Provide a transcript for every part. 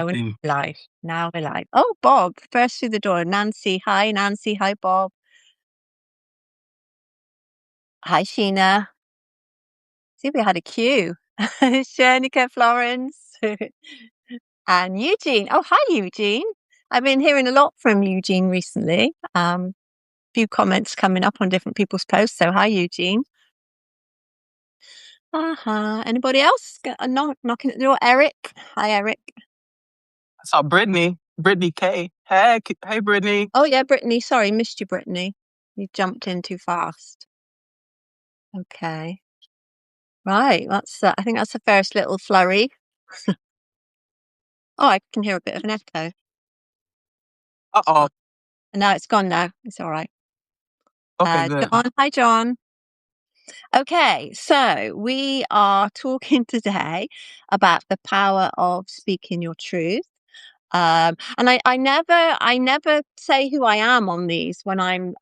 Yeah, we're Something. live. Now we're live. Oh, Bob, first through the door. Nancy. Hi, Nancy. Hi, Bob. Hi, Sheena. See, we had a queue. Shanika, Florence, and Eugene. Oh, hi, Eugene. I've been hearing a lot from Eugene recently. Few comments coming up on different people's posts. So, hi, Eugene. Anybody else? Knocking at the door. Eric. Hi, Eric. I saw Brittany K. Hey, Brittany. Oh, yeah, Brittany. Sorry, missed you, Brittany. You jumped in too fast. Okay. Right. I think that's the first little flurry. Oh, I can hear a bit of an echo. Uh-oh. No, it's gone now. It's all right. Okay, good. John. Hi, John. Okay, so we are talking today about the power of speaking your truth. And I never say who I am on these when I'm,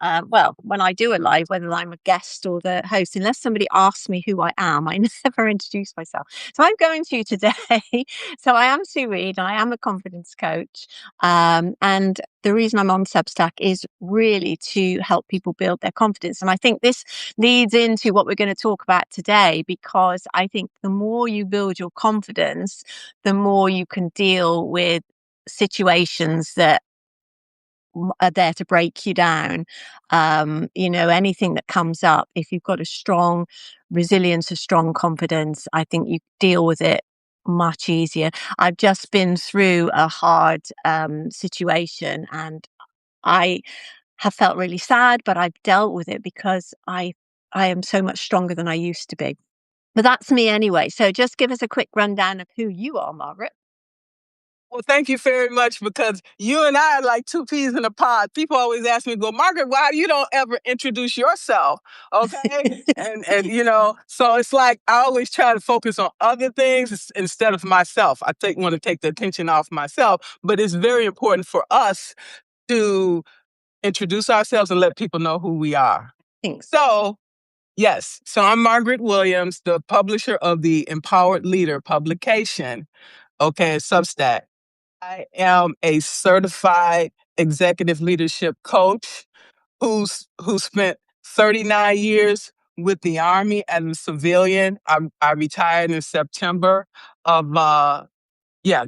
when I do a live, whether I'm a guest or the host, unless somebody asks me who I am, I never introduce myself. So I'm going to today. So I am Sue Reid and I am a confidence coach. And the reason I'm on Substack is really to help people build their confidence. And I think this leads into what we're going to talk about today, because I think the more you build your confidence, the more you can deal with situations that are there to break you down. Anything that comes up, if you've got a strong resilience, a strong confidence, I think you deal with it much easier. I've just been through a hard situation and I have felt really sad, but I've dealt with it because I am so much stronger than I used to be. But that's me anyway. So just give us a quick rundown of who you are, Margaret. Well, thank you very much, because you and I are like two peas in a pod. People always ask me, well, Margaret, why you don't ever introduce yourself? Okay. So it's like I always try to focus on other things instead of myself. I want to take the attention off myself, but it's very important for us to introduce ourselves and let people know who we are. Thanks. So, yes. So I'm Margaret Williams, the publisher of the Empowered Leader publication. Okay, Substack. I am a certified executive leadership coach who spent 39 years with the Army as a civilian. I retired in September of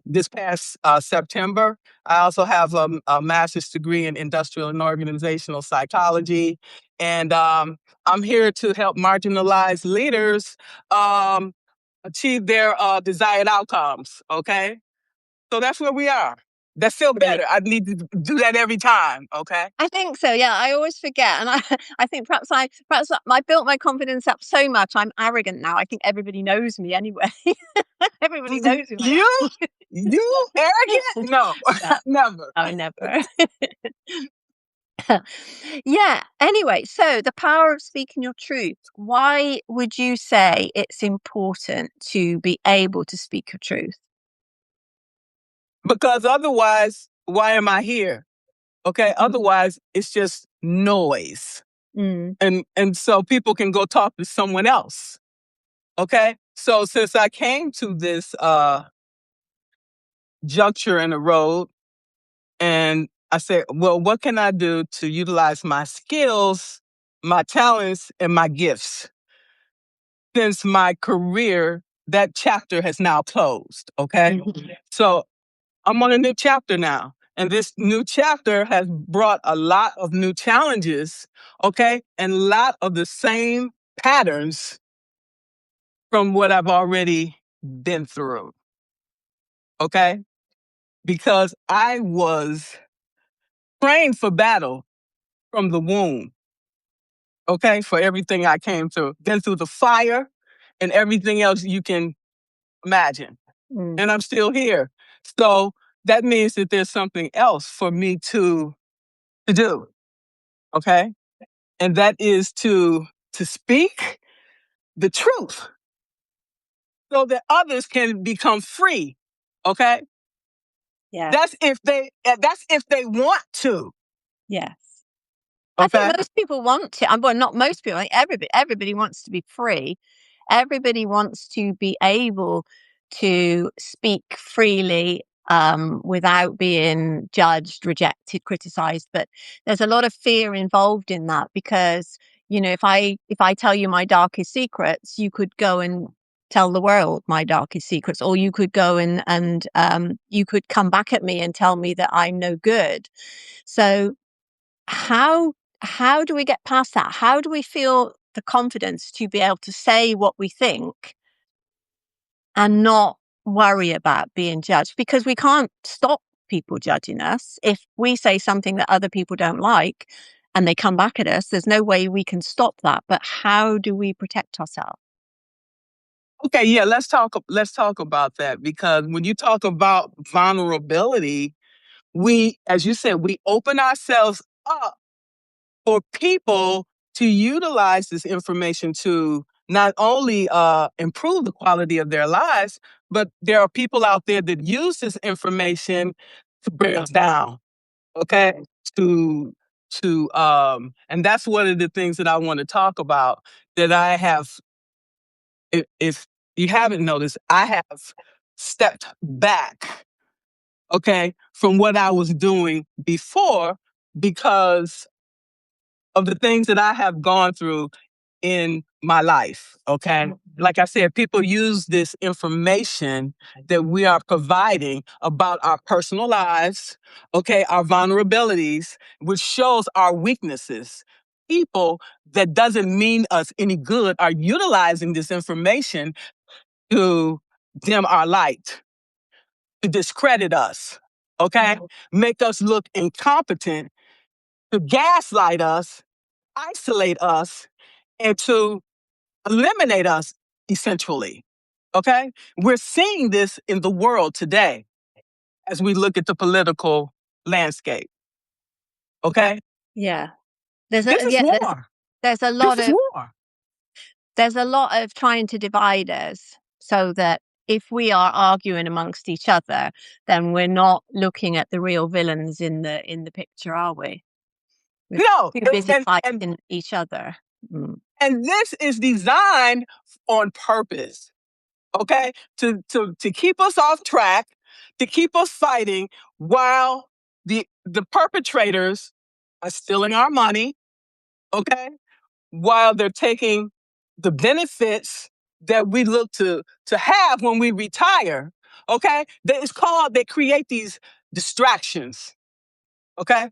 this past September. I also have a master's degree in industrial and organizational psychology. And I'm here to help marginalized leaders achieve their desired outcomes. Okay. So that's where we are. That feel better. I need to do that every time. Okay. I think so. Yeah, I always forget, and I think perhaps I built my confidence up so much. I'm arrogant now. I think everybody knows me anyway. Everybody knows who I am. You arrogant? No, never. No, never. Yeah. Anyway, so the power of speaking your truth. Why would you say it's important to be able to speak your truth? Because otherwise, why am I here? Okay. Otherwise, it's just noise. And so people can go talk to someone else. Okay. So since I came to this juncture in the road, and I said, well, what can I do to utilize my skills, my talents, and my gifts? Since my career, that chapter has now closed. Okay. So I'm on a new chapter now. And this new chapter has brought a lot of new challenges. Okay. And a lot of the same patterns from what I've already been through. Okay. Because I was trained for battle from the womb. Okay. For everything I came through. Been through the fire and everything else you can imagine. And I'm still here. So that means that there's something else for me to do. Okay. And that is to speak the truth so that others can become free. Okay. Yeah. That's if they want to. Yes. Okay. I think most people want to. Well, not most people. I think everybody wants to be free. Everybody wants to be able to speak freely without being judged, rejected, criticized. But there's a lot of fear involved in that because, if I tell you my darkest secrets, you could go and tell the world my darkest secrets, or you could go and you could come back at me and tell me that I'm no good. So how do we get past that? How do we feel the confidence to be able to say what we think and not worry about being judged? Because we can't stop people judging us. If we say something that other people don't like and they come back at us, there's no way we can stop that. But how do we protect ourselves? Okay, yeah, let's talk about that, because when you talk about vulnerability, we, as you said, we open ourselves up for people to utilize this information to not only improve the quality of their lives, but there are people out there that use this information to bring us down. Okay, to and that's one of the things that I want to talk about. That I have, if you haven't noticed, I have stepped back, okay, from what I was doing before, because of the things that I have gone through in my life. Okay. Like I said, people use this information that we are providing about our personal lives, okay, our vulnerabilities, which shows our weaknesses. People that doesn't mean us any good are utilizing this information to dim our light, to discredit us, okay, make us look incompetent, to gaslight us, isolate us, and to eliminate us, essentially. Okay? We're seeing this in the world today as we look at the political landscape. Okay? Yeah. There's a This is yeah, war. there's a This lot is of war. there's a lot of trying to divide us so that if we are arguing amongst each other, then we're not looking at the real villains in the picture, are we? We're No, too and, busy and, and, fighting each other. Mm. and this is designed on purpose, okay? To keep us off track, to keep us fighting while the perpetrators are stealing our money, okay? While they're taking the benefits that we look to have when we retire. Okay, it's called, they create these distractions. Okay,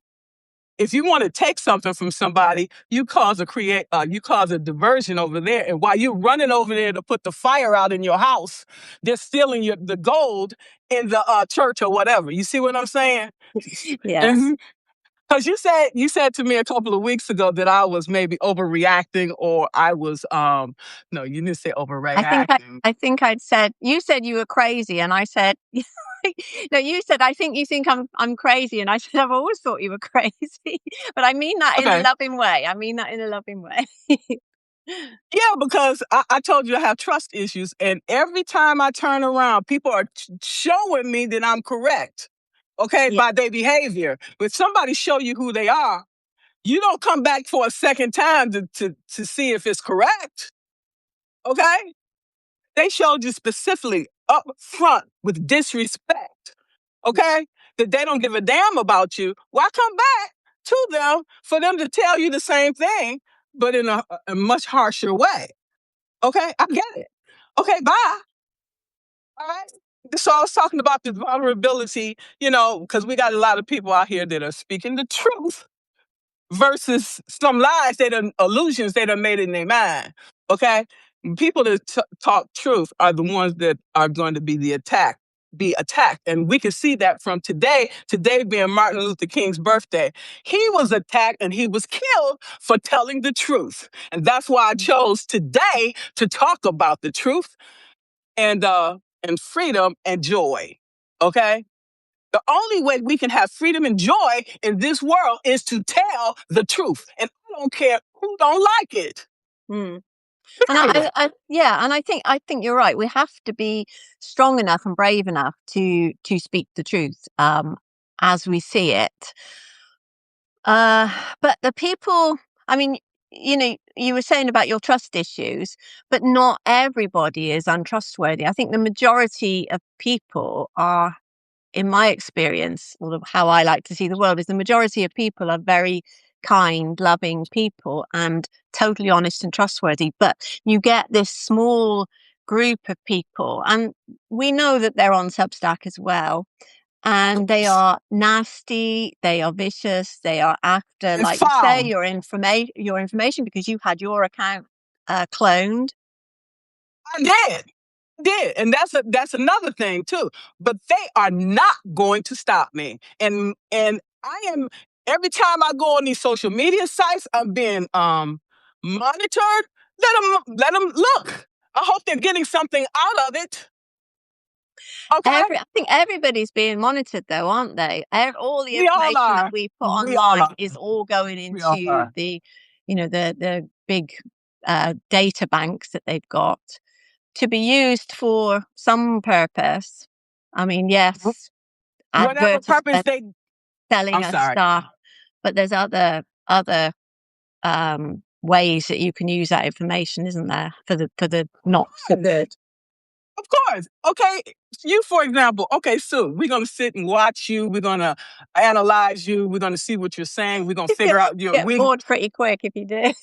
if you want to take something from somebody, you cause a diversion over there, and while you're running over there to put the fire out in your house, they're stealing the gold in the church or whatever. You see what I'm saying? Yes. Because you said to me a couple of weeks ago that I was maybe overreacting, or I was no, you didn't say I think I overreacting. I think I'd said you said you were crazy and I said no, you said I think you think I'm crazy and I said I've always thought you were crazy. But I mean that in a Okay. loving way. I mean that in a loving way. Yeah, because I told you I have trust issues, and every time I turn around, people are showing me that I'm correct. Okay, Yeah. by their behavior. But somebody show you who they are, you don't come back for a second time to see if it's correct. Okay? They showed you specifically up front with disrespect, okay? That they don't give a damn about you. Why come back to them for them to tell you the same thing, but in a much harsher way? Okay, I get it. Okay, bye. All right. So I was talking about the vulnerability, because we got a lot of people out here that are speaking the truth versus some lies illusions they done made in their mind. Okay, people that talk truth are the ones that are going to be attacked, and we can see that from today. Today being Martin Luther King's birthday, he was attacked and he was killed for telling the truth, and that's why I chose today to talk about the truth and freedom and joy. Okay. The only way we can have freedom and joy in this world is to tell the truth. And I don't care who don't like it. Mm. And Period. yeah, and I think you're right. We have to be strong enough and brave enough to speak the truth as we see it. Uh, but the people, I mean, you were saying about your trust issues, but not everybody is untrustworthy. I think the majority of people are in my experience, or how I like to see the world, is the majority of people are very kind, loving people and totally honest and trustworthy. But you get this small group of people, and we know that they're on Substack as well, and they are nasty, they are vicious, they are after, and like you say, foul. your information because you had your account cloned. I did, and that's another thing too. But they are not going to stop me, and I am every time I go on these social media sites, I'm being monitored. Let them look. I hope they're getting something out of it. Okay, I think everybody's being monitored, though, aren't they? All the we all information that are. we put We all online are. is all going We all into are. the big data banks that they've got to be used for some purpose. I mean, yes, Whatever purpose advertisement, they. selling I'm us sorry. stuff, but there's other ways that you can use that information, isn't there, for the not so good. Of course. Okay. You, for example, okay, Sue, we're going to sit and watch you. We're going to analyze you. We're going to see what you're saying. We're going to figure out your Get weak. bored pretty quick if you do.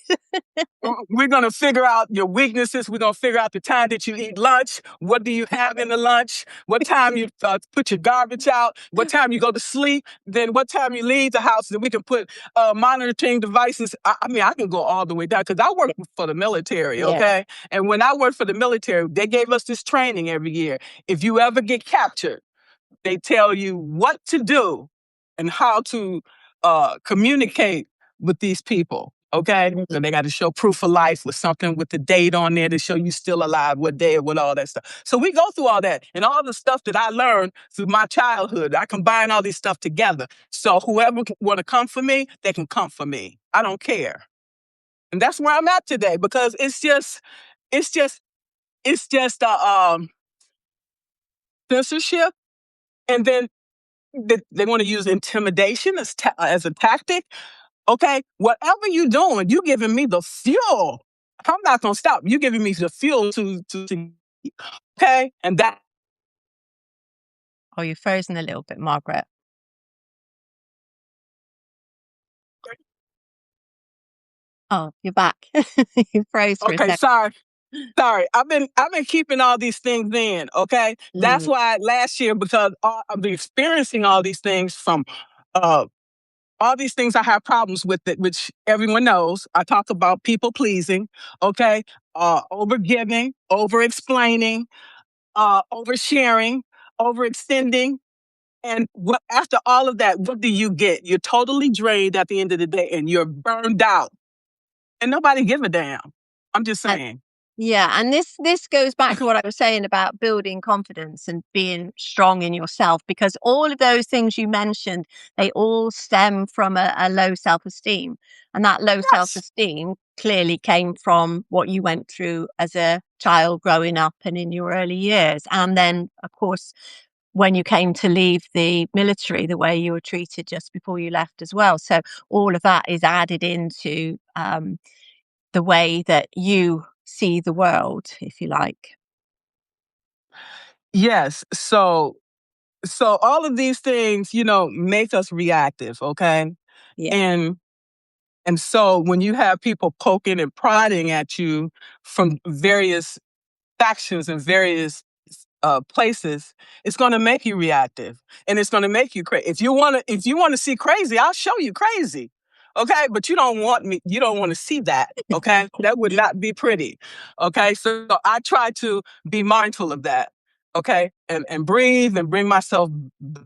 We're going to figure out your weaknesses. We're going to figure out the time that you eat lunch. What do you have in the lunch? What time you put your garbage out? What time you go to sleep? Then what time you leave the house? Then we can put monitoring devices. I mean, I can go all the way down because I work for the military, Yeah. okay? And when I worked for the military, they gave us this training every year. If you ever get captured, they tell you what to do and how to communicate with these people. Okay, so they got to show proof of life with something with the date on there to show you still alive, what day, with all that stuff. So we go through all that and all the stuff that I learned through my childhood. I combine all these stuff together. So whoever want to come for me, they can come for me. I don't care, and that's where I'm at today because it's just, censorship, and then they want to use intimidation as a tactic. Okay, whatever you're doing, you giving me the fuel. I'm not gonna stop. You giving me the fuel to okay, and that. Oh, you're frozen a little bit, Margaret. Oh, you're back. You froze for a Okay, second. sorry. I've been keeping all these things in. Okay, that's Mm, why last year because I've been experiencing all these things from uh all these things I have problems with it, which everyone knows. I talk about people pleasing, okay, over giving, over explaining, oversharing, overextending. And after all of that, what do you get? You're totally drained at the end of the day and you're burned out. And nobody give a damn. I'm just and saying. yeah, and this goes back to what I was saying about building confidence and being strong in yourself, because all of those things you mentioned, they all stem from a low self-esteem. And that low Yes. self-esteem clearly came from what you went through as a child growing up and in your early years. And then, of course, when you came to leave the military, the way you were treated just before you left as well. So all of that is added into the way that you see the world, if you like. Yes. So all of these things, make us reactive, okay? Yeah. And and so when you have people poking and prodding at you from various factions and various places, it's going to make you reactive, and it's going to make you crazy. If you want to see crazy, I'll show you crazy. Okay, but you don't want me. You don't want to see that. Okay, that would not be pretty. Okay, so I try to be mindful of that. Okay, and breathe and bring myself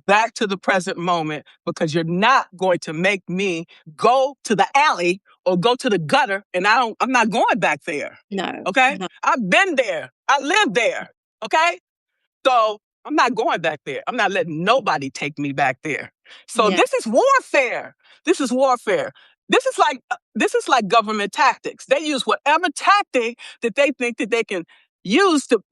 back to the present moment because you're not going to make me go to the alley or go to the gutter, and I'm not going back there. No, Okay, no. I've been there. I lived there. Okay, so I'm not going back there. I'm not letting nobody take me back there. So Yeah. this is warfare. This is warfare. This is like government tactics. They use whatever tactic that they think that they can use to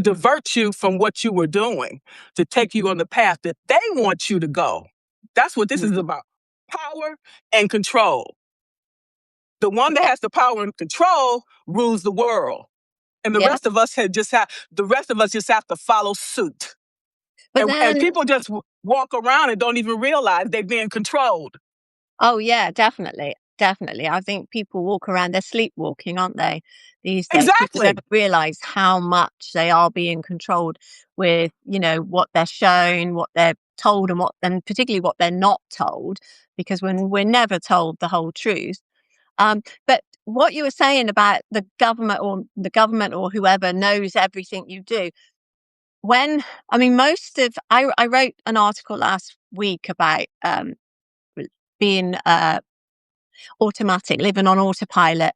divert you from what you were doing, to take you on the path that they want you to go. That's what this Mm. is about. Power and control. The one that has the power and control rules the world. And the Yeah. rest of us just have to follow suit. But And then, people just walk around and don't even realize they're being controlled. oh yeah, definitely, definitely. I think people walk around, they're sleepwalking, aren't they? These days, people don't Exactly. realize how much they are being controlled with, what they're shown, what they're told, and particularly what they're not told, because when we're never told the whole truth. But what you were saying about the government or whoever knows everything you do, when I mean, I wrote an article last week about being automatic, living on autopilot,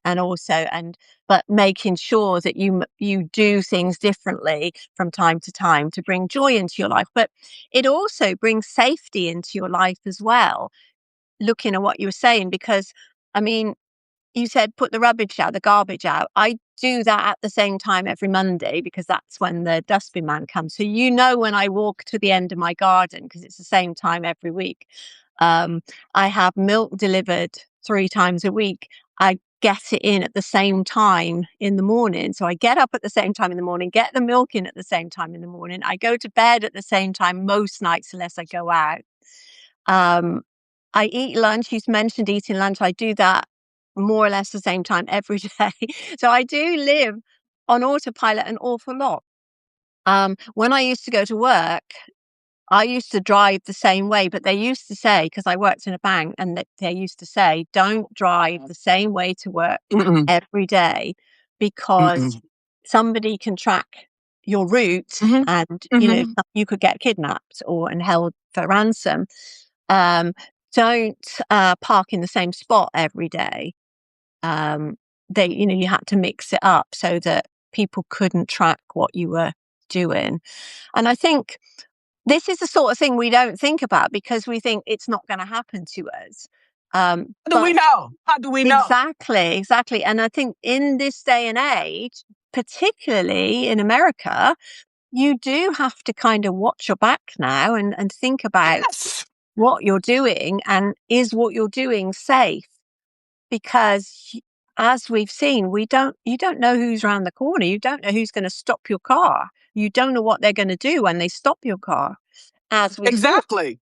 but making sure that you do things differently from time to time to bring joy into your life. But it also brings safety into your life as well. Looking at what you were saying, because I mean, you said put the garbage out. I do that at the same time every Monday because that's when the dustbin man comes. So when I walk to the end of my garden, because it's the same time every week. Um, I have milk delivered 3 times a week. I get it in at the same time in the morning. So I get up at the same time in the morning, get the milk in at the same time in the morning. I go to bed at the same time most nights unless I go out. Um, I eat lunch. You mentioned eating lunch. I do that more or less the same time every day. So I do live on autopilot an awful lot. When I used to go to work, I used to drive the same way, but they used to say, because I worked in a bank, and they used to say, don't drive the same way to work Mm-mm, every day because mm-mm. somebody can track your route Hmm. and, Hmm. you could get kidnapped and held for ransom. Um, don't park in the same spot every day. Um, you had to mix it up so that people couldn't track what you were doing. And I think this is the sort of thing we don't think about because we think it's not going to happen to us. How do we But know? How do we know? exactly, exactly. And I think in this day and age, particularly in America, you do have to kind of watch your back now and think about Yes. what you're doing and is what you're doing safe? Because as we've seen, you don't know who's around the corner. You don't know who's going to stop your car. You don't know what they're going to do when they stop your car, as we saw. Exactly.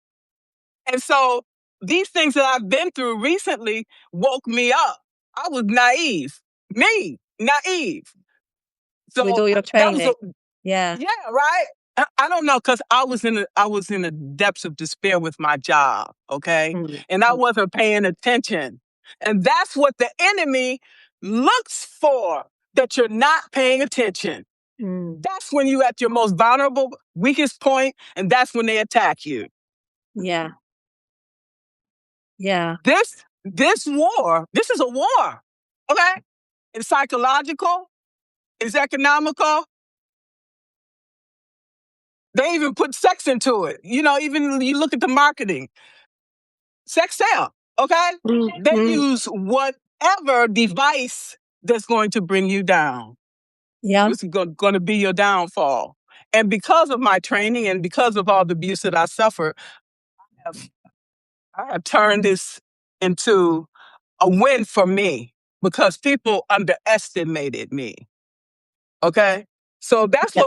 And so these things that I've been through recently woke me up. I was naive. Me, naive. With So all your that was a training. Yeah. yeah, right. I don't know because I was in the depths of despair with my job, okay, Mm, and I mm, wasn't paying attention, and that's what the enemy looks for, that you're not paying attention. mm. That's when you're at your most vulnerable, weakest point, and that's when they attack you. Yeah. Yeah. This war, this is a war, okay? It's psychological, it's economical. They even put sex into it. Even you look at the marketing, sex sale, okay? Mm, They mm. use whatever device that's going to bring you down. Yeah. It's going to be your downfall. And because of my training and because of all the abuse that I suffered, I've, I have turned this into a win for me because people underestimated me. Okay. So Yeah.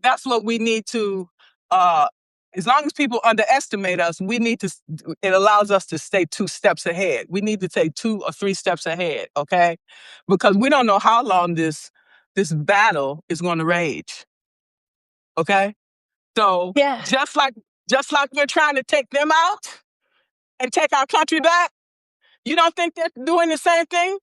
that's what we need to uh as long as people underestimate us, it allows us to stay 2 steps ahead. We need to take 2 or 3 steps ahead, okay? Because we don't know how long this battle is going to rage. Okay? So Yeah. just like we're trying to take them out and take our country back, you don't think they're doing the same thing?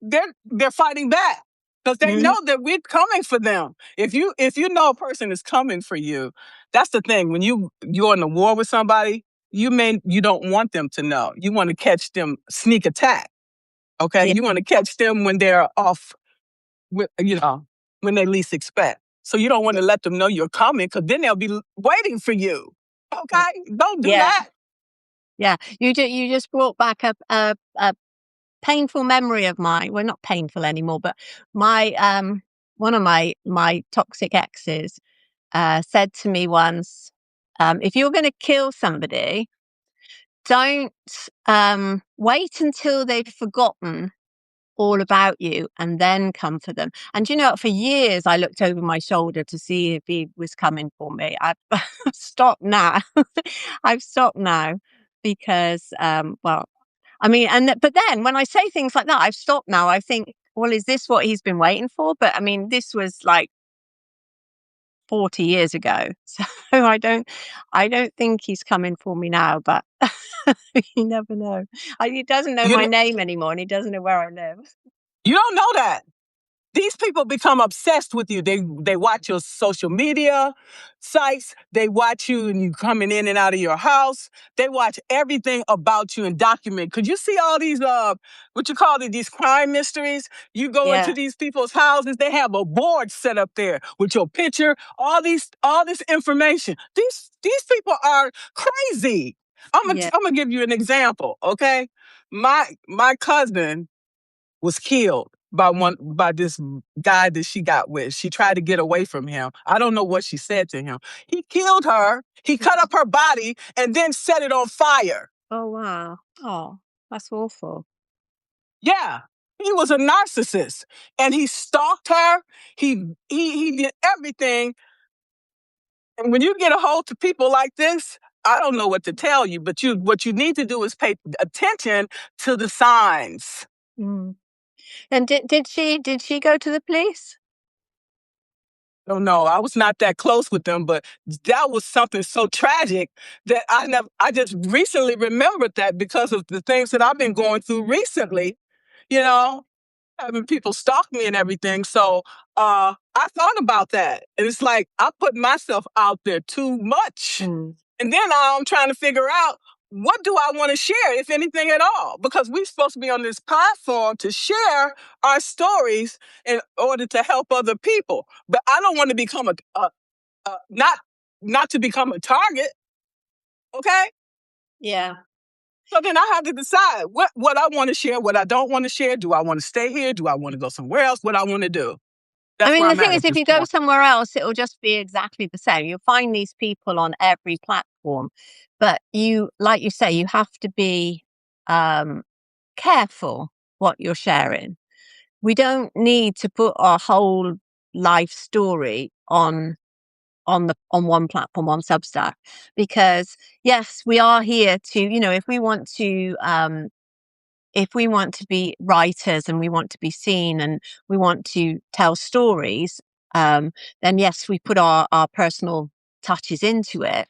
They're fighting back because they know Mm, that we're coming for them. If you know a person is coming for you, that's the thing. When you're in a war with somebody, you don't want them to know. You want to catch them sneak attack. Okay, yeah. you want to catch them when they're off, when they least expect. So you don't want to let them know you're coming because then they'll be waiting for you. Mm, Okay, don't do yeah. that. Yeah. You just brought back a painful memory of mine. Well, not painful anymore, but my one of my toxic exes said to me once, if you're going to kill somebody, don't wait until they've forgotten all about you and then come for them. And you know, for years I looked over my shoulder to see if he was coming for me. I've stopped now. I've stopped now because, well, I mean, but then when I say things like that, I've stopped now. I think, well, is this what he's been waiting for? But I mean, this was like 40 years ago. So I don't think he's coming for me now, but you never know. He doesn't know You my know, name anymore and he doesn't know where I live. you don't know that. These people become obsessed with you. They watch your social media sites. They watch you and you coming in and out of your house. They watch everything about you and document. Could you see all these what you call it, these crime mysteries? You go into Yeah, these people's houses, they have a board set up there with your picture, all this information. These people are crazy. yeah. I'm gonna give you an example, okay? My cousin was killed by this guy that she got with. She tried to get away from him. I don't know what she said to him. He killed her. He cut up her body and then set it on fire. Oh, wow. Oh, that's awful. Yeah. He was a narcissist and he stalked her. He did everything. And when you get a hold to people like this, I don't know what to tell you, but what you need to do is pay attention to the signs. Mm. And did she go to the police? Don't know. I was not that close with them, but that was something so tragic that I just recently remembered that because of the things that I've been going through recently, you know, having people stalk me and everything. So I thought about that. And it's like I put myself out there too much. Mm. And then I'm trying to figure out what do I want to share, if anything at all? Because we're supposed to be on this platform to share our stories in order to help other people. But I don't want to become not to become a target. Okay. Yeah. So then I have to decide what I want to share, what I don't want to share. Do I want to stay here? Do I want to go somewhere else? What I want to do. I That's mean, where the I'm thing at is, if this you go point. somewhere else, it'll just be exactly the same. You'll find these people on every platform, but like you say, you have to be um, careful what you're sharing. We don't need to put our whole life story on one platform, on Substack, because yes, we are here to, if we want to be writers and we want to be seen and we want to tell stories, then yes, we put our personal touches into it.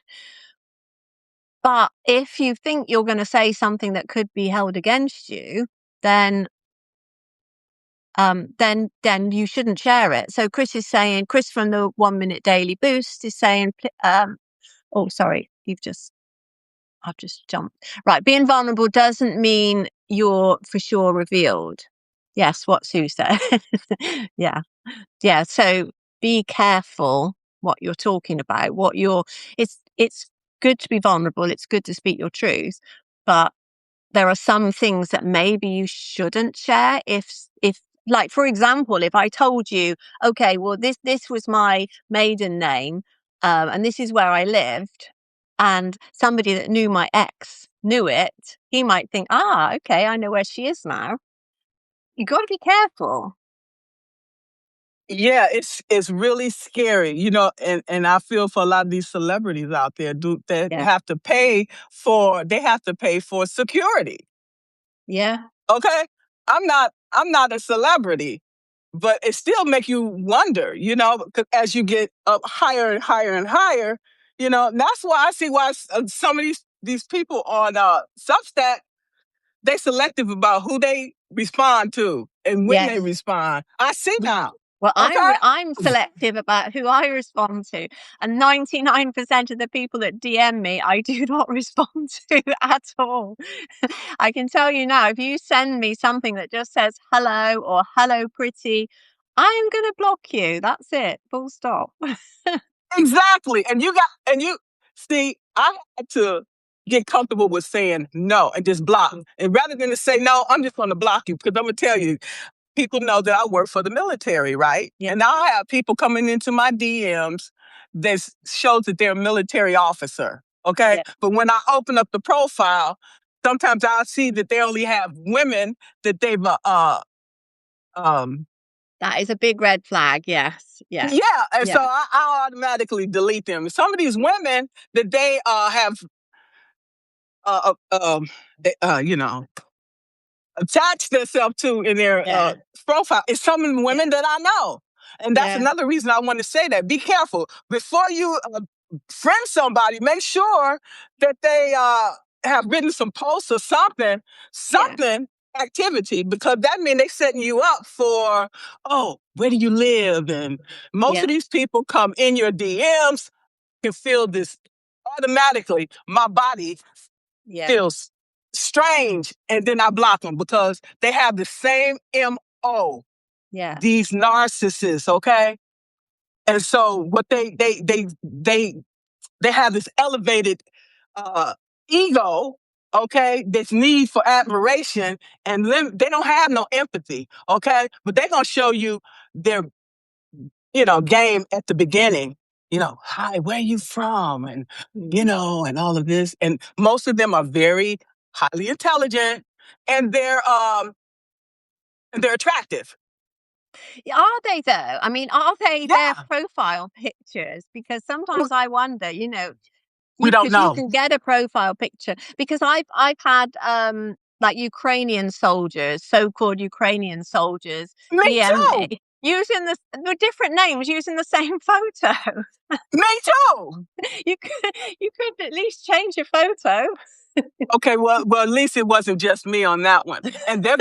But if you think you're going to say something that could be held against you, then then you shouldn't share it. So Chris from the 1 Minute Daily Boost is saying, oh, sorry, I've just jumped. Right. Being vulnerable doesn't mean you're for sure revealed. Yes. What Sue said. Yeah. Yeah. So be careful what you're talking about, it's good to be vulnerable. It's good to speak your truth, but there are some things that maybe you shouldn't share if like, for example, if I told you, okay, well, this was my maiden name, and this is where I lived, and somebody that knew my ex knew it, he might think, okay, I know where she is now. You got to be careful. Yeah, it's really scary, and I feel for a lot of these celebrities out there that Yeah. they have to pay for security. Yeah. Okay? I'm not a celebrity, but it still make you wonder, 'cause as you get up higher and higher and higher, and that's why I see why some of these people on Substack, they selective about who they respond to and when they Yes. respond. I see now. Well, Okay? I'm selective about who I respond to, and 99% of the people that DM me, I do not respond to at all. I can tell you now, if you send me something that just says hello or hello pretty, I'm going to block you. That's it. Full stop. Exactly. And you see, I had to get comfortable with saying no and just block. And rather than to say no, I'm just going to block you because I'm going to tell you, people know that I work for the military, right? Yeah. And I have people coming into my DMs that shows that they're a military officer. Okay. Yeah. But when I open up the profile, sometimes I'll see that they only have women that they've Um, That is a big red flag. Yes. Yes. yeah, and so Yeah. I automatically delete them. Some of these women that they have, uh, uh, um, you know, attach themselves to in their Yeah. profile is some of the Yeah. women that I know. And that's Yeah. another reason I want to say that. Be careful. Before you friend somebody, make sure that they have written some posts or something, Yeah. something activity, because that means they setting you up for, oh, where do you live? And most of Yeah. these people come in your DMs, can feel this automatically. My body Yeah. feels strange, and then I block them because they have the same MO. Yeah. These narcissists, okay? And so what they have this elevated uh ego, okay, this need for admiration, and they don't have no empathy, okay? But they're gonna show you their game at the beginning. Hi, where are you from? And, and all of this. And most of them are very highly intelligent, and they're attractive. Are they though? I mean, are they their Yeah. profile pictures? Because sometimes I wonder, We don't because you know. can get a profile picture. Because I've had like Ukrainian soldiers, so-called Ukrainian soldiers, Me DM too. me using the different names, using the same photo. Me too. You could at least change your photo. Okay, well, at least it wasn't just me on that one. And they're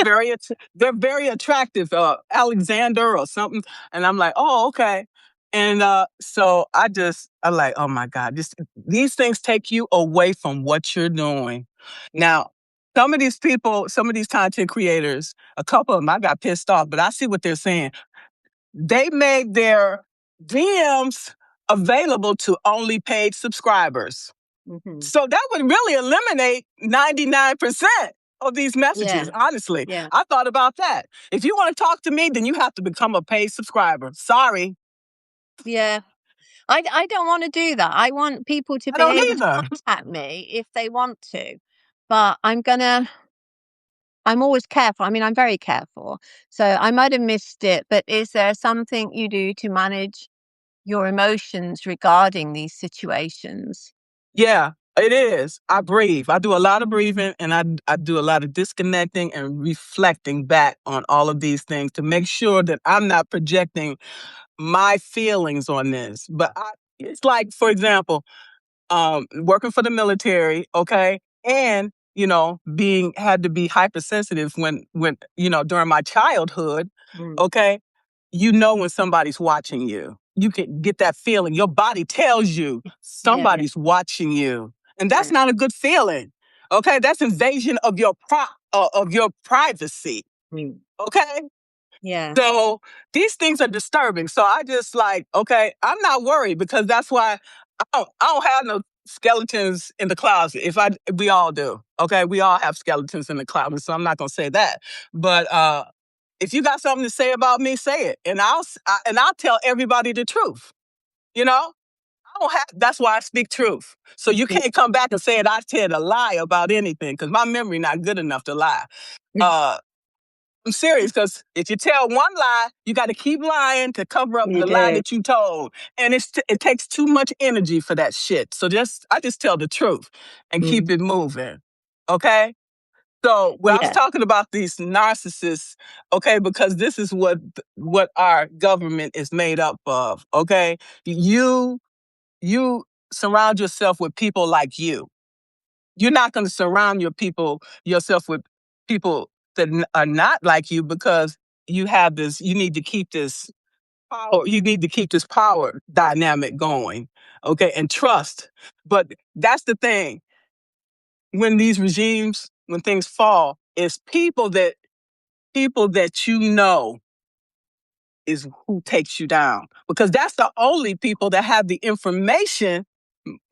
very attractive, Alexander or something. And I'm like, oh, okay. And so I'm like, oh my God, these things take you away from what you're doing. Now, some of these people, some of these content creators, a couple of them, I got pissed off, but I see what they're saying. They made their DMs available to only paid subscribers. Hmm. So that would really eliminate 99% of these messages, Yeah, honestly. yeah, I thought about that. If you want to talk to me, then you have to become a paid subscriber. Sorry, yeah. I don't want to do that. I want people to I be don't able to either. contact me if they want to, but I'm always careful. I mean, I'm very careful. So I might have missed it, but is there something you do to manage your emotions regarding these situations? Yeah, it is. I breathe. I do a lot of breathing, and I do a lot of disconnecting and reflecting back on all of these things to make sure that I'm not projecting my feelings on this. But it's like, for example, working for the military, okay, and being had to be hypersensitive when during my childhood, Mm, okay. When somebody's watching you, you can get that feeling. Your body tells you yeah, somebody's watching you, and that's yeah, not a good feeling. Okay, that's invasion of your privacy. mm, Okay, yeah, so these things are disturbing. So I just like, okay, I'm not worried because that's why I don't have no skeletons in the closet. We all do. Okay, we all have skeletons in the closet. So I'm not gonna say that. But if you got something to say about me, say it, and I'll tell everybody the truth. You know, I don't have. That's why I speak truth. So you yeah, can't come back and say that I said a lie about anything because my memory not good enough to lie. Uh, I'm serious because if you tell one lie, you got to keep lying to cover up you the lie do. that you told, and it takes too much energy for that shit. So I just tell the truth and keep Mm, it moving. Okay. So when I was yeah, talking about these narcissists, okay, because this is what our government is made up of. Okay, you surround yourself with people like you. You're not going to surround yourself with people that are not like you because you need to keep this power dynamic going, okay, and trust. But that's the thing. When things fall, it's people that is who takes you down because that's the only people that have the information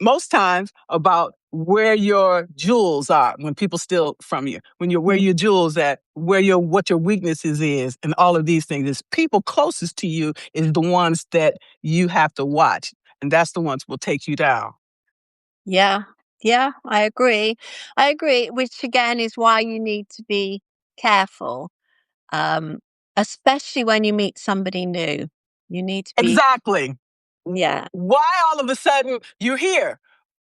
most times about where your jewels are when people steal from you, where mm, your jewels at, what your weaknesses is, and all of these things. Is people closest to you is the ones that you have to watch, and that's the ones who will take you down. yeah, yeah. I agree. I agree. Which again is why you need to be careful. Um, Especially when you meet somebody new. You need to be, Exactly. yeah. Why all of a sudden you're here?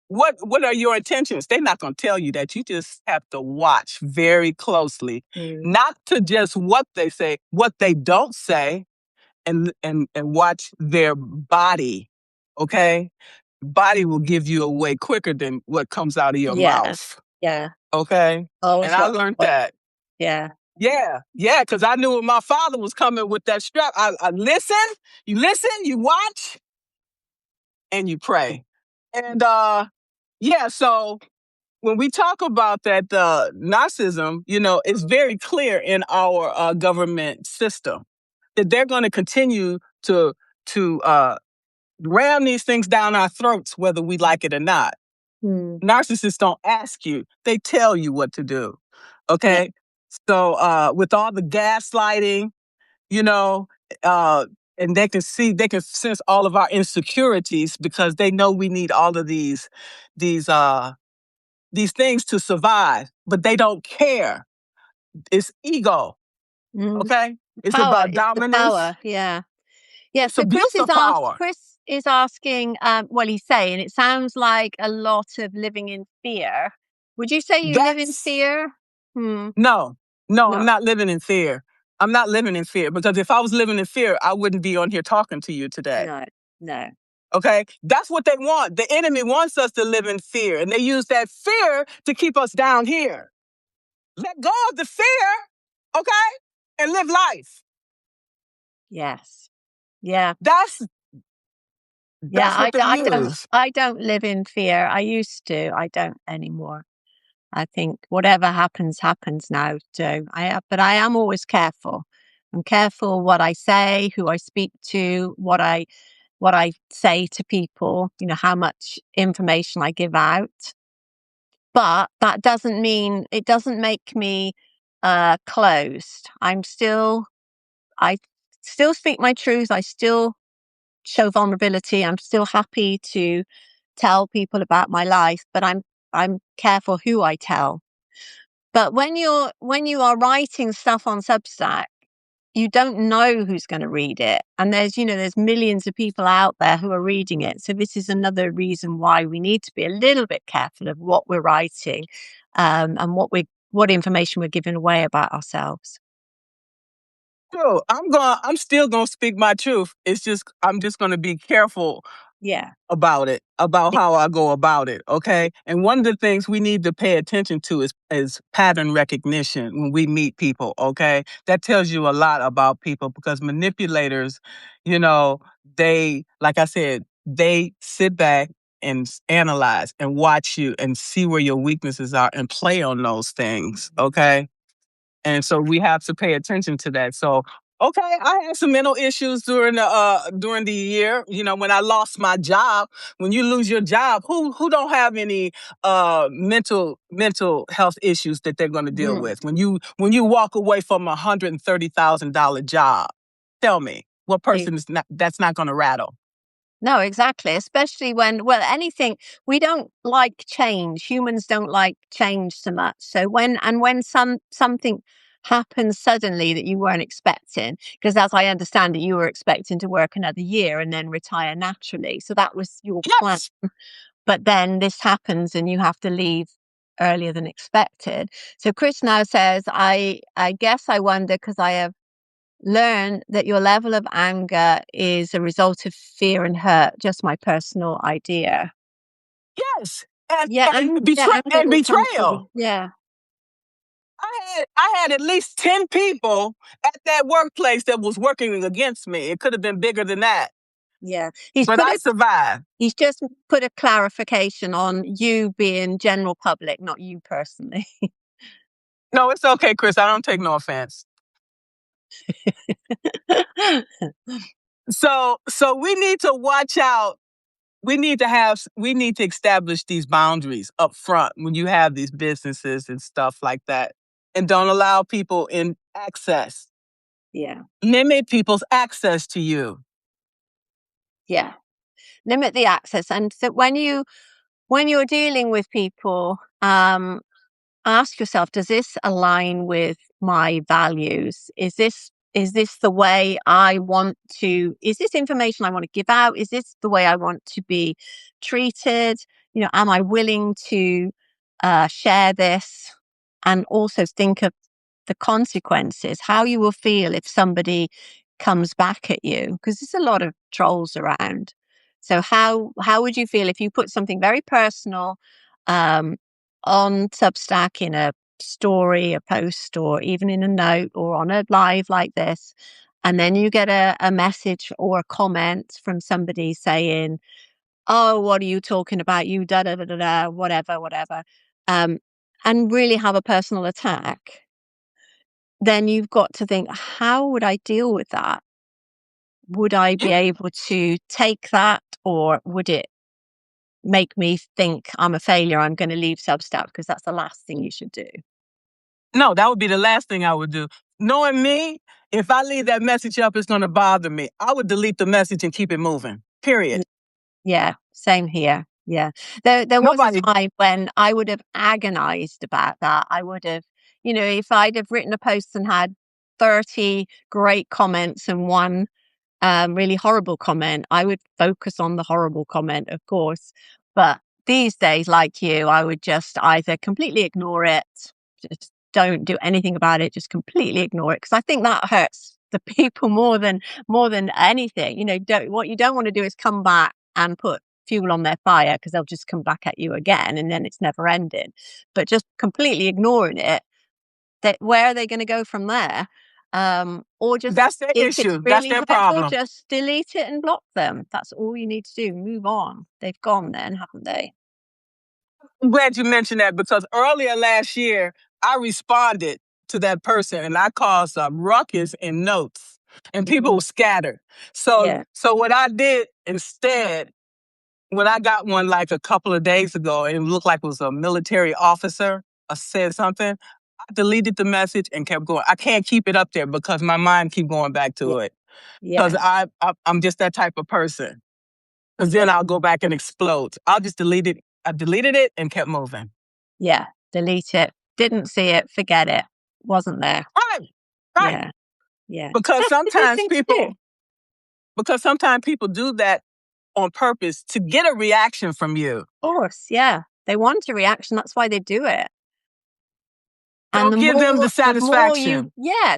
What are your intentions? They're not going to tell you that. You just have to watch very closely, Mm. not to just what they say, what they don't say, and watch their body. Okay, body will give you away quicker than what comes out of your Yeah. mouth. Yeah. Okay, and Always I what, learned that. yeah. Yeah, yeah, because I knew when my father was coming with that strap. I listen, you watch, and you pray. And yeah, so when we talk about that narcissism, it's very clear in our government system that they're going to continue to ram these things down our throats, whether we like it or not. Mm. Narcissists don't ask you; they tell you what to do. Yeah. Okay, so with all the gaslighting, you know, uh, and they can sense all of our insecurities because they know we need all of these uh these things to survive, but they don't care. It's ego, Mm. okay? It's Power. about It's the dominance. power. Yeah. Yeah. It's So abuse of power. Chris is asking, well, he's saying it sounds like a lot of living in fear. Would you say you live in That's fear? Hmm. no, no, I'm No. not living in fear. I'm not living in fear because if I was living in fear, I wouldn't be on here talking to you today. No. No. Okay? That's what they want. The enemy wants us to live in fear, and they use that fear to keep us down here. Let go of the fear, okay? And live life. Yes. Yeah. That's Yeah. that's what they use. I don't live in fear. I used to. I don't anymore. I think whatever happens, happens now. So but I am always careful. I'm careful what I say, who I speak to, what I say to people. How much information I give out. But that doesn't mean it doesn't make me closed. I still speak my truth. I still show vulnerability. I'm still happy to tell people about my life, but I'm careful who I tell. But when you are writing stuff on Substack, you don't know who's going to read it. And there's millions of people out there who are reading it. So this is another reason why we need to be a little bit careful of what we're writing, and what information we're giving away about ourselves. True. I'm still gonna speak my truth. I'm just gonna be careful Yeah. about it, about how I go about it. Okay. And one of the things we need to pay attention to is pattern recognition when we meet people. Okay. That tells you a lot about people because manipulators, you know, like I said, they sit back and analyze and watch you and see where your weaknesses are and play on those things. Okay. And so we have to pay attention to that. So, okay, I had some mental issues during the year. When I lost my job. When you lose your job, who don't have any mental health issues that they're going to deal Mhm. with? When you walk away from $130,000 job, tell me what person is not that's not going to rattle. No, exactly. Especially anything, we don't like change. Humans don't like change so much. So when something happens suddenly that you weren't expecting, because as I understand it, you were expecting to work another year and then retire naturally. So that was your plan. Yes. But then this happens and you have to leave earlier than expected. So Chris now says, I guess I wonder because I have learn that your level of anger is a result of fear and hurt. Just my personal idea. Yes. And Yeah, and anger will come from, betrayal. yeah, I had at least 10 people at that workplace that was working against me. It could have been bigger than that, yeah. but I survived. He's just put a clarification on you being general public, not you personally. No, it's okay, Chris. I don't take no offense. So we need to watch out. We need to establish these boundaries up front when you have these businesses and stuff like that. And don't allow people in access. Yeah, Limit people's access to you. yeah. Limit the access, and so when you're dealing with people, ask yourself, does this align with my values? Is this Is this the way I want to, is this information I want to give out? Is this the way I want to be treated? Am I willing to share this? And also think of the consequences, how you will feel if somebody comes back at you, because there's a lot of trolls around. So how would you feel if you put something very personal um, on Substack in a story, a post, or even in a note or on a live like this, and then you get a message or a comment from somebody saying, "Oh, what are you talking about? You da da da da da, whatever, whatever," um, and really have a personal attack, then you've got to think, how would I deal with that? Would I be able to take that, or would it make me think I'm a failure? I'm going to leave Substack, because that's the last thing you should do. No, that would be the last thing I would do. Knowing me, if I leave that message up, it's going to bother me. I would delete the message and keep it moving. Period. Yeah, same here. Yeah. There was a Nobody. time when I would have agonized about that. I would have, if I'd have written a post and had 30 great comments and one really horrible comment, I would focus on the horrible comment, of course. But these days, like you, I would just either completely ignore it, just don't do anything about it, just completely ignore it, because I think that hurts the people more than anything. What you don't want to do is come back and put fuel on their fire, because they'll just come back at you again, and then it's never ending. But just completely ignoring it, where are they going to go from there? Or just, That's their if it's issue. That's really their hurtful, problem. just delete it and block them. That's all you need to do. Move on. They've gone then, haven't they? I'm glad you mentioned that, because earlier last year, I responded to that person and I caused a ruckus in notes and people Mhm. were scattered. So, Yeah. so what I did instead, when I got one like a couple of days ago, and it looked like it was a military officer said something, I deleted the message and kept going. I can't keep it up there because my mind keep going back Yeah. to it, because Yeah. I'm just that type of person. Because Yeah. then I'll go back and explode. I'll just delete it. I deleted it and kept moving. Yeah. Delete it. Didn't see it. Forget it. Wasn't there. Right, right. Yeah. Yeah. Because That's the good sometimes thing to do. people, because sometimes people do that on purpose to get a reaction from you. Of course. Yeah. They want a reaction. That's why they do it. And Don't give them the satisfaction.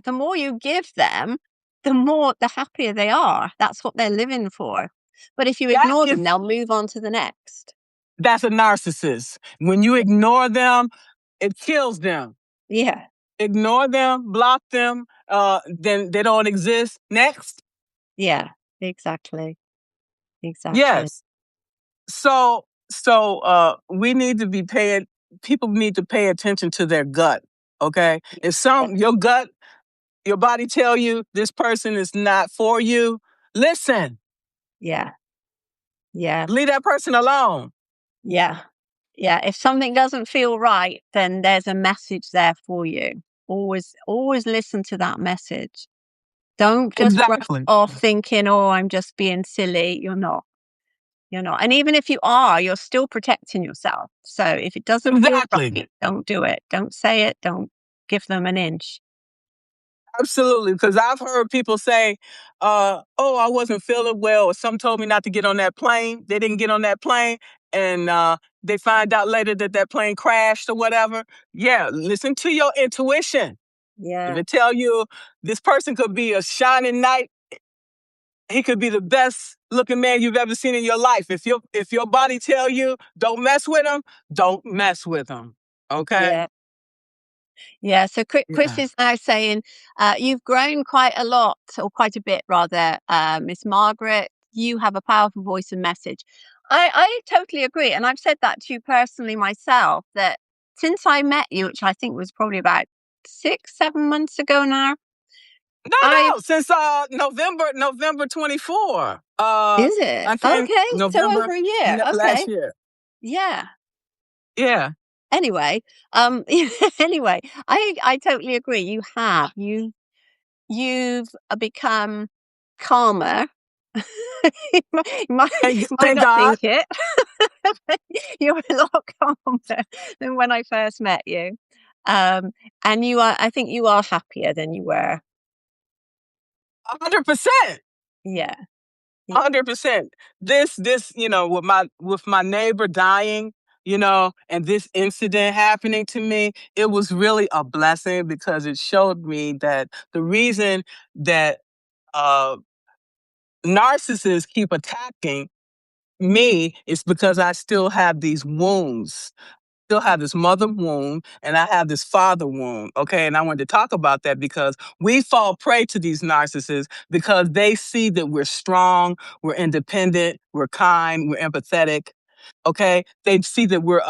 the more you give them, the happier they are. That's what they're living for. But if you That ignore is, them, they'll move on to the next. that's a narcissist. When you ignore them, it kills them. Yeah. Ignore them, block them, then they don't exist. Next. Yeah. Exactly. Exactly. Yes. So we need to be paying, people need to pay attention to their gut. Okay. If your body tell you this person is not for you, listen, Yeah. Yeah. leave that person alone. Yeah. Yeah. If something doesn't feel right, then there's a message there for you. Always listen to that message. Don't just brush Exactly. off thinking, "Oh, I'm just being silly." You're not. You're not. And even if you are, you're still protecting yourself. So if it doesn't feel Exactly. right, don't do it. Don't say it. Don't give them an inch. Absolutely. Because I've heard people say, oh, I wasn't feeling well, or some told me not to get on that plane. They didn't get on that plane, and they find out later that that plane crashed or whatever. Yeah, listen to your intuition. If Yeah. it tell you this person could be a shining knight, he could be the best looking man you've ever seen in your life. If your body tell you don't mess with him, don't mess with him. Okay? Yeah. Yeah. So Chris Yeah. is now saying, you've grown quite a lot, or quite a bit rather, Miss Margaret. You have a powerful voice and message. I totally agree. And I've said that to you personally myself, that since I met you, which I think was probably about 6, 7 months ago now, No, I've, no, since November 24. is it? I came Okay. So November over a year. last Okay. year. Yeah. Yeah. Anyway, anyway, I totally agree. You've become calmer. You might Thank not God. think it. You're a lot calmer than when I first met you. And I think you are happier than you were. 100%. Yeah. Yeah. 100%. This, with my neighbor dying, and this incident happening to me, it was really a blessing because it showed me that the reason that uh, narcissists keep attacking me is because I still have these wounds. Still have this mother wound and I have this father wound. Okay. And I wanted to talk about that because we fall prey to these narcissists because they see that we're strong, we're independent, we're kind, we're empathetic. Okay. They see that we're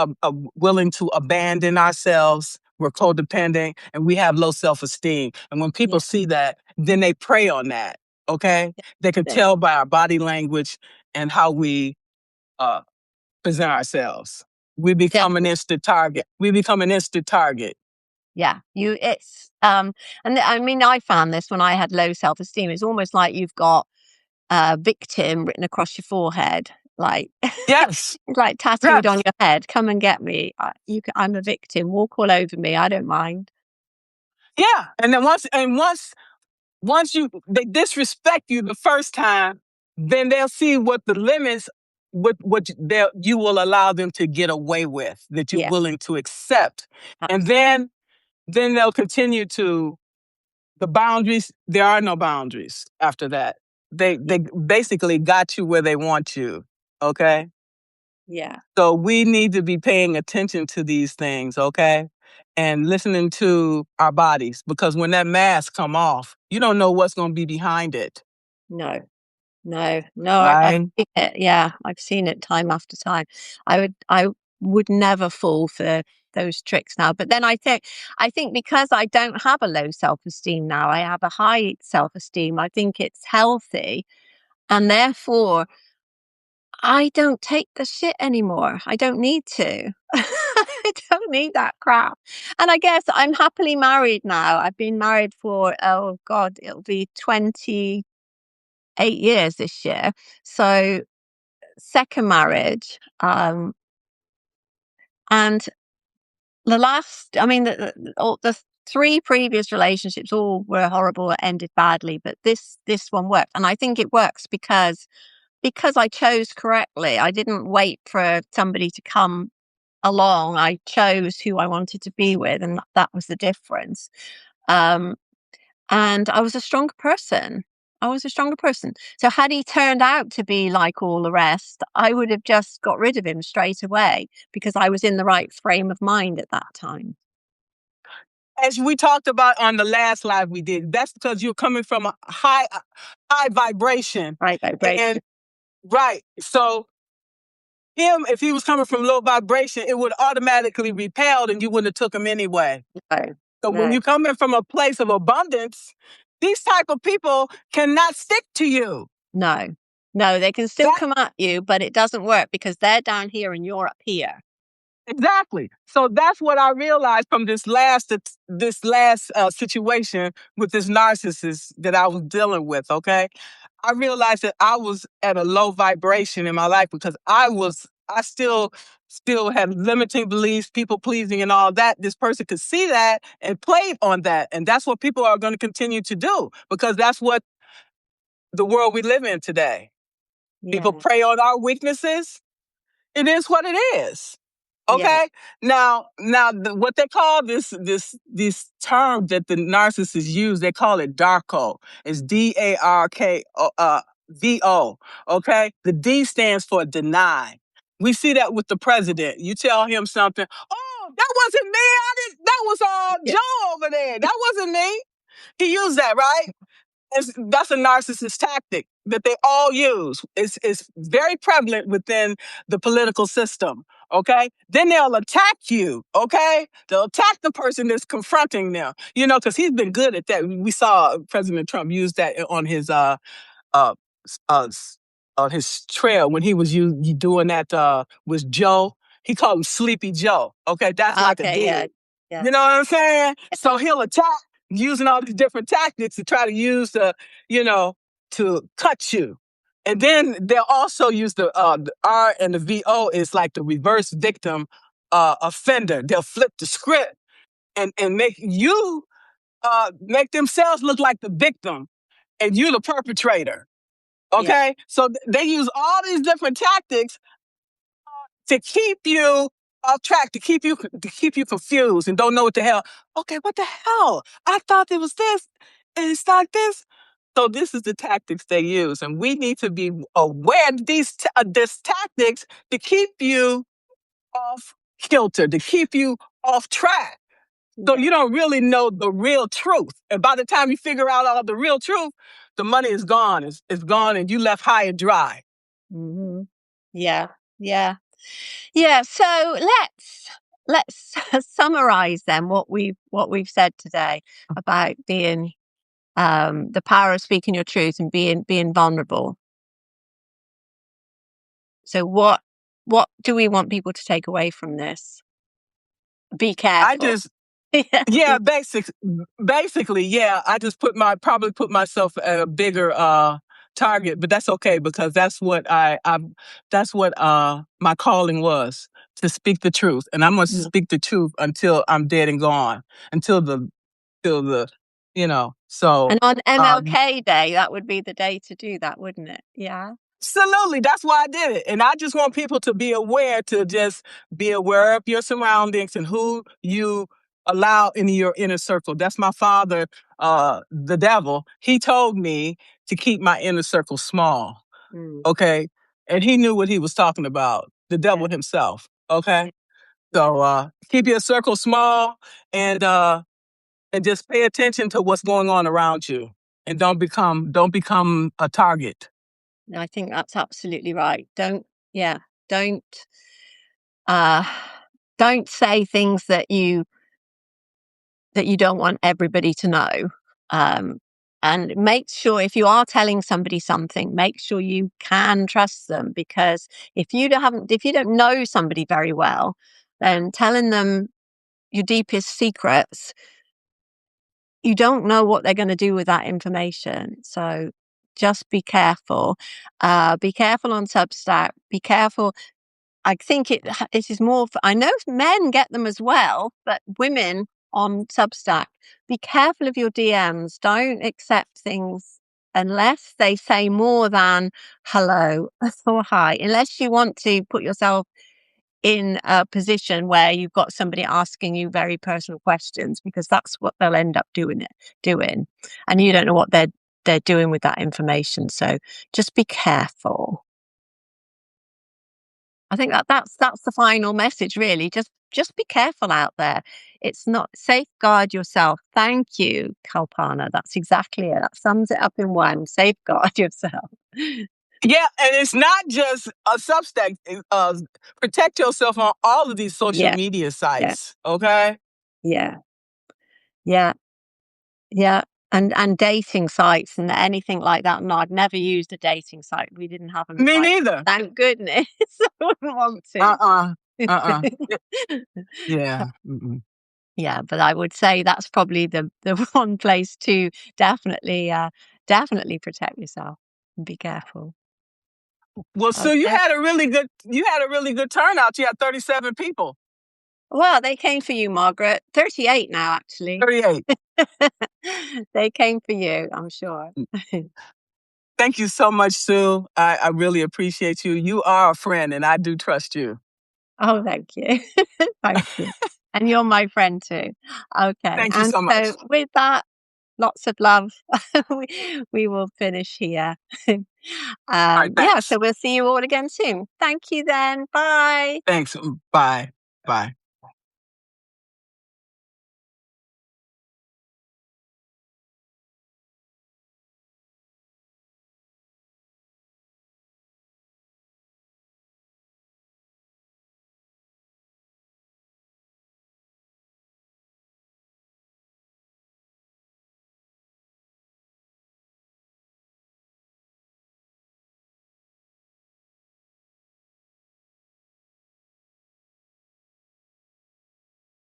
willing to abandon ourselves, we're codependent, and we have low self esteem. And when people Yeah. see that, then they prey on that. Okay. They can Definitely. tell by our body language and how we uh, present ourselves. We become an Definitely. instant target. We become an instant target. Yeah. And I mean, I found this when I had low self-esteem. It's almost like you've got victim written across your forehead, like Yes, like tattooed on yes, your head. Come and get me. I'm a victim. Walk all over me. I don't mind. yeah. And then once they disrespect you the first time, then they'll see what the limits, you will allow them to get away with, that you're Yeah. willing to accept, and Absolutely. then they'll continue to the boundaries. There are no boundaries after that. Yeah. They basically got you where they want you. Okay. Yeah. So we need to be paying attention to these things, okay? And listening to our bodies because when that mask come off, you don't know what's going to be behind it, No. No. No. I've right? seen it. Yeah. I've seen it time after time. I would never fall for those tricks now. But then I think because I don't have a low self-esteem now, I have a high self-esteem. I think it's healthy. And therefore, I don't take the shit anymore. I don't need to. I don't need that crap. And I guess I'm happily married now. I've been married for, oh God, it'll be 28 years this year. So, second marriage. And I mean, the three previous relationships all were horrible, ended badly, but this one worked. And I think it works because I chose correctly. I didn't wait for somebody to come along. I chose who I wanted to be with, and that was the difference. Um, and I was a stronger person. I was a stronger person. So had he turned out to be like all the rest, I would have just got rid of him straight away because I was in the right frame of mind at that time. As we talked about on the last live we did, that's because you're coming from a high vibration. Right And vibration. right. So if he was coming from low vibration, it would automatically repel and you wouldn't have took him anyway. No, So when no, you come in from a place of abundance, these type of people cannot stick to you. no, no. They can still That come at you, but it doesn't work because they're down here and you're up here. exactly. So that's what I realized from this last situation with this narcissist that I was dealing with. Okay, I realized that I was at a low vibration in my life because I still had limiting beliefs, people pleasing, and all that. This person could see that and played on that, and that's what people are going to continue to do because that's what the world we live in today. People Yeah, prey on our weaknesses. It is what it is. yeah, Okay. Now, what they call this term that the narcissists use, they call it Darko. It's DARKVO. Okay. The D stands for deny. We see that with the president. You tell him something. Oh, that wasn't me. I didn't. That was yeah, Joe over there. That wasn't me. He used that, right? That's a narcissist tactic that they all use. It's very prevalent within the political system. Okay. Then they'll attack you. Okay. They'll attack the person that's confronting them, because he's been good at that. We saw President Trump use that on his, uh, uh, on his trail when he was doing that, with Joe. He called him Sleepy Joe. Okay. That's like a okay, yeah, dig. yeah, You know what I'm saying? So he'll attack using all these different tactics to try to use you know, to cut you. And then they'll also use the R and the VO is like the reverse victim offender. They'll flip the script and make themselves look like the victim. and you're the perpetrator. Yeah. Okay? So they use all these different tactics to keep you off track, to keep you confused and don't know what the hell. Okay, what the hell? I thought it was this, and it's not this. So this is the tactics they use, and we need to be aware of these tactics to keep you off kilter, to keep you off track. So Yeah. you don't really know the real truth. And by the time you figure out all the real truth, the money is gone. It's gone, and you left high and dry. Hmm. Yeah. Yeah. Yeah. So let's summarize then what we've said today about being the power of speaking your truth and being vulnerable. So what do we want people to take away from this? Be I careful. just Yeah. Yeah, basically, yeah. I just probably put myself at a bigger target, but that's okay because that's what my calling was, to speak the truth, and I'm gonna Mm. speak the truth until I'm dead and gone, until the so And on um MLK Day, that would be the day to do that, wouldn't it? Yeah. absolutely, that's why I did it. And I just want people to be aware, to just be aware of your surroundings and who you allow into your inner circle. That's my father, the devil. He told me to keep my inner circle small. Mm. Okay. And he knew what he was talking about, the Yeah. devil himself. Okay. Yeah. Yeah. So keep your circle small, and just pay attention to what's going on around you. And don't become a target. No, I think that's absolutely right. Yeah, don't uh don't say things that you don't want everybody to know. Um and make sure if you are telling somebody something, make sure you can trust them, because if you don't know somebody very well, then telling them your deepest secrets, you don't know what they're going to do with that information. So just be careful. Be careful on Substack. Be careful. I think it is more. I know men get them as well, but women on Substack, be careful of your DMs. Don't accept things unless they say more than hello or hi. Unless you want to put yourself in a position where you've got somebody asking you very personal questions, because that's what they'll end up doing, and you don't know what they're doing with that information. So just be careful. I think that's the final message, really. Just be careful out there. It's not safeguard yourself. Thank you, Kalpana. That's exactly it. That sums it up in one. Safeguard yourself. Yeah, and it's not just a Substack. Protect yourself on all of these social Yeah, media yeah, sites. Okay. yeah, yeah. Yeah, and dating sites and anything like that. No, I'd never used a dating site. We didn't have them. Me Like, neither. thank goodness. I wouldn't want to. Uh. Uh. Yeah. Mm-mm. Yeah, but I would say that's probably the one place to definitely protect yourself and be careful. Well, Sue, you Okay. had a really good turnout. You had 37 people. Well, they came for you, Margaret. 38 now, actually. 38. They came for you, I'm sure. Thank you so much, Sue. I really appreciate you. You are a friend, and I do trust you. Oh, thank you. Thank you. And you're my friend too. Okay. Thank you And so much. so with that, lots of love. we will finish here. All right. Yeah, Thanks. so we'll see you all again soon. Thank you then. Bye. Thanks. Bye. Bye.